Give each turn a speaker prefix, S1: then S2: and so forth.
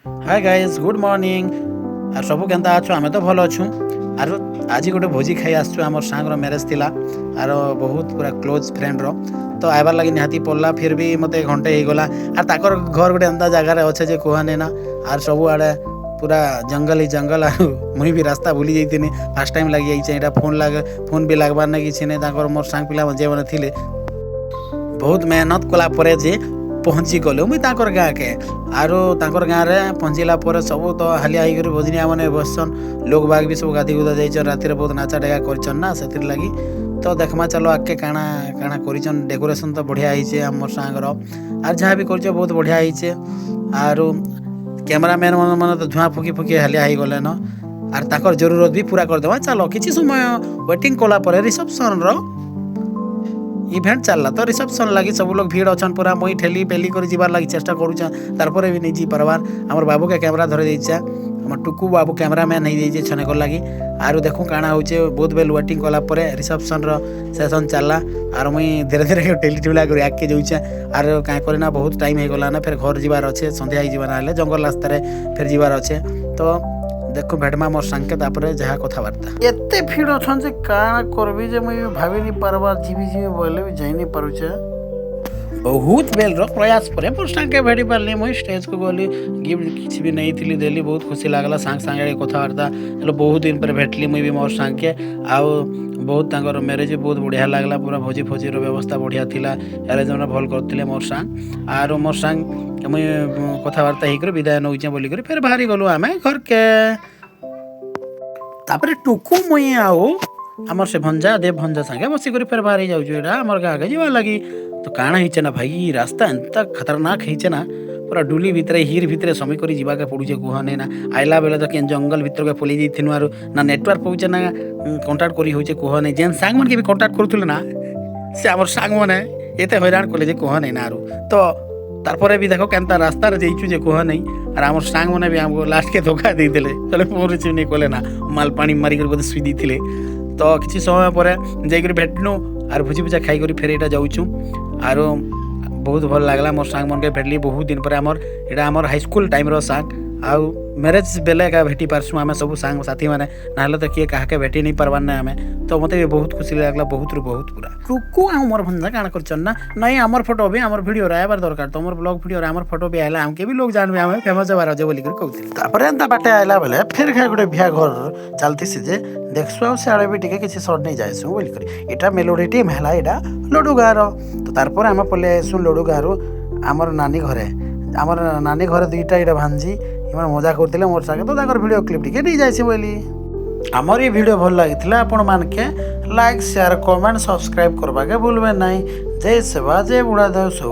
S1: हाय guys good morning आर सब केंता अच्छो आमे तो भल अच्छू आर आज गोटे भोजी खाई आसचु आमर सांगर मैरेज थिला आर बहुत पूरा क्लोज फ्रेंड रो तो आइबार लगी निहाती पड़ला फिर भी मते घंटे हो गला आर ताकर घर गोटे एंता जगार अच्छे जे कहने ना आर सब आड़े पूरा जंगल ही जंगल आर मुई भी रास्ता भूली जाइतिनी फास्ट टाइम लगी जाइछे एटा फोन भी लागबार ना किछि नै ताकर मोर सांग पिला जे माने थिले बहुत मेहनत कला परे जे पहुँची गलु मुई ताकर गाँ के आरो ताकर गाँ रे पहुँचला पर सब तो हालिया होकर भोजनिया मैंने बसन लोग बाग भी सब गाधी गुदा जाइछन रातिर बहुत नाचा डेगा करछन ना सेतिर लगी तो देखमा चलो आके काना काना करिछन डेकोरेशन तो बढ़िया होइछे हमर सांगर आर जहाँ भी करछ बहुत बढ़िया होइछे आरो कैमरामैन मन तो धुआं फुकी फुकी हालिया हो गले न आर ताकर जरूरत भी पूरा कर देवा चलो किछि समय वेटिंग कला पर रिसेप्शन रो इवेंट चलला तो रिसेप्शन लगी सब लोग भीड़ अच्छन पूरा मुई ठेली पेली कर जीवार लगी चेष्टा करूँ तारपर भी नहीं जी पारबार आमर बाबू के कैमरा धरे देछा आम टुकु बाबू कैमरामैन नहीं देछे छनेकर लगी आरु देखूँ काଣା होचे बहुत बेल वेटिंग कला पर रिसेप्शन रो सेशन चलला आर मुई धीरे धीरे टेली टेला कर आगे जाऊचे आर क्या करना बहुत टाइम हो गला ना फिर घर जीवार अच्छे संध्या जीवार ना जंगल रास्तार फिर जीवार अच्छे तो देखो भेटमा मोर संगे तापर जहाँ कथबार्ता एते भीड़ अच्छन जे काଣା करबी जे मुई भाबी नहीं पारबार जीवी बोले भी जाई नहीं पारुचे बहुत बेल रो प्रयास पर मोर संगे भेटी पारली मुई स्टेज को गली गिफ्ट किछि भी नहीं थिली देली बहुत खुशी लागला सांग सांगे कथबार्ता हेलो बहुत दिन पर भेटली मुई भी मोर संगे आउ बहुत तांकर मैरिज बहुत बढ़िया लागला पूरा भोजी फोजी रो व्यवस्था बढ़िया थिला अरेंजमेंट भल करथिले मोर संग आरो मोर संग मुई कथबार्ता होकर विदाय नौचे बोलिक फिर बाहरी गलु आमे घर के तापर टुकु मुई आओ आमर से भंजा देव भंजा संगे बसिक फिर बाहरी जाऊँ एटा आमर गाँ के जीवा लगी तो काଣା हिचे ना भाई रास्ता एंता खतरनाक हिचे ना पूरा डुली भितर हिर भितर समय कर जीवा के पड़ुचे कहने ना आइला बेले तो केन जंगल भितर के पलि जाइथिनु आरो ना नेटवर्क पहुँचे ना कांटेक्ट करी होचे कहने जेन सांग मन के भी कांटेक्ट करूथुले ना से आमर सांग माने एते हैरान कले जे कहने ना आरो तो तारपरे भी देखो केनता रास्ता रे जाइछु जे कह नहीं और आमर सांग माने भी हमको लास्ट के धोखा दे देले चले मोर चिनी कोले ना माल पानी मारी कर बोले सुई दिथिले तो किछि समय पर जाई कर भेटनु आर भुजी भुजा खाई कर फेर एटा जाउछु आरो बहुत भल लागला मोर सांग मन के भेटली बहुत दिन पर आमर एटा आमर हाई स्कूल टाइम रो सांग आउ मैरिज बेले का भेटी पारसु आमे सब सांग साथी माने नाले तो किए काहा के भेटी नहीं पारबार ना आमे तो मते भी बहुत खुशी लागला बहुत रु बहुत पूरा रुकु आ मोर भंजा काना करछन ना नहीं आमर फोटो भी आमर वीडियो रे आबार दरकार तो मोर ब्लॉग वीडियो रे आमर फोटो भी आइला हमके भी लोग जानबे आमे फेमस हबार जे बोली कर कहउथिल तापर एंता बाटे आइला बेले फिर खा गुटे बिया घर चलती से जे देखसु से आड़े भी टिके किछि शॉट नहीं जायसु बोली कर एटा मेलोडी टीम हैला एटा लडू गारो तो तारपर आमे पले सु लडू गारो आमर नानी घरे दुईटा एटा भांजी इमान मजा करथिले मोर सागे तो ताकर वीडियो क्लिप टिके नहीं जायसी बोली आमर ये वीडियो भल लगी आपण मानके लाइक शेयर कमेंट सब्सक्राइब करवा के भूलबे नहीं जय सेवा जय बुढ़ा देव सब।